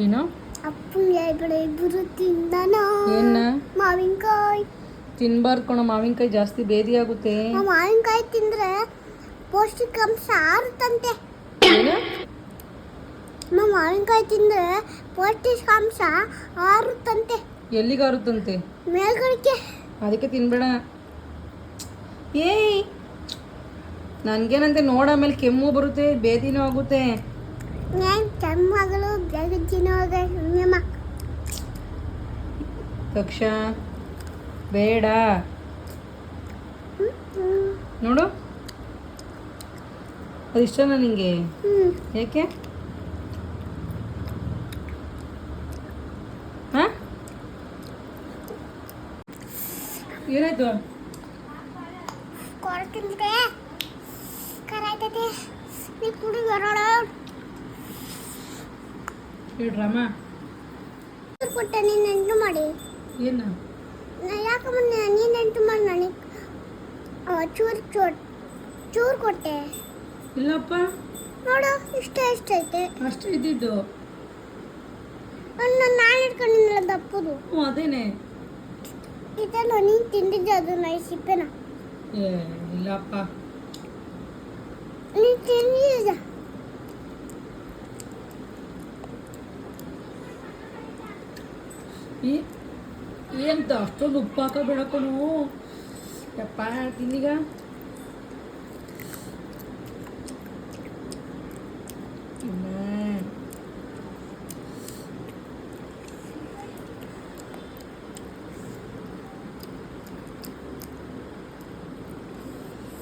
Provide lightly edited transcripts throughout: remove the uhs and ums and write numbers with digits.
ಏನು ಅಪ್ಪಂಗೆ ಇಬ್ಬರು ತಿಂದಾನ ಏನ ಮಾವಿನಕಾಯಿ ತಿನ್ಬಾರ್ದು ಕಣ, ಮಾವಿನಕಾಯಿ ಜಾಸ್ತಿ ಬೇದಿ ಆಗುತ್ತೆ. ಮಾವಿನಕಾಯಿ ತಿಂದ್ರೆ ಪೌಷ್ಟಿಕಾಂಶ ಆರುತ್ತಂತೆ. ಏನು ಮಾವಿನಕಾಯಿ ತಿಂದ್ರೆ ಪೌಷ್ಟಿಕಾಂಶ ಆರುತ್ತಂತೆ. ಎಲ್ಲಿಗಾರುತ್ತಂತೆ? ಮೇಲ್ಗಡೆಗೆ. ಅದಕ್ಕೆ ತಿನ್ಬೇಡ. ಏಯ್ ನನಗೇನಂತೆ ನೋಡ, ಆಮೇಲೆ ಕೆಮ್ಮು ಬರುತ್ತೆ, ಬೇದಿನೂ ಆಗುತ್ತೆ. ನಾನು ಕೆಮ್ಮಾಗಲು ಬೇಗ ಕಕ್ಷ ಬೇಡ ನೋಡು. ಅದು ಇಷ್ಟನಾ ನಿಂಗೆ? ಯಾಕೆ? ಹಾಂ ಏನಾಯ್ತು? ಕೊಡ್ತಿದ್ರೆ ಕರಾಯ್ತದೆ ನೀ ಕುಡಿ ಬರೋಣ. ಹೇಳ್ರಮ್ಮ ಕೊಟ್ಟೆ ನೀನು ನೆಂಟು ಮಾಡಿ. ಏನು ನಾ ಯಾಕಮ್ಮ ನೀನು ನೆಂಟು ಮಾಡಿ ನನಗೆ ಚೂರು ಕೊಟ್ಟೆ. ಇಲ್ಲಪ್ಪ, ನೋಡು ಇಷ್ಟೇ ಐತೆ. ಅಷ್ಟೇ ಇದ್ದಿದ್ದು. ನಾನು ಇಟ್ಕೊಂಡಿಲ್ಲ ದಪ್ಪದು. ಹ್ಞೂ ಅದೇನೆ. ಇದಲ್ಲ ನೀನು ತಿಂದಿದ್ದೆ ಅದು ನೈ ಸಿಪ್ಪೆನ. ಏ ಇಲ್ಲಪ್ಪ, ನೀನು ತಿಂದಿದ್ದ. ಏನಂತ ಅಷ್ಟೊಂದು ಉಪ್ಪು ಹಾಕಬೇಡಕ್ಕನು. ಯಪ್ಪ ತಿನ್ನೀಗ.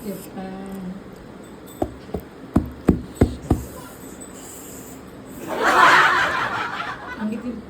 ಯಪ್ಪ ಹಂಗೆ ತಿನ್ನು.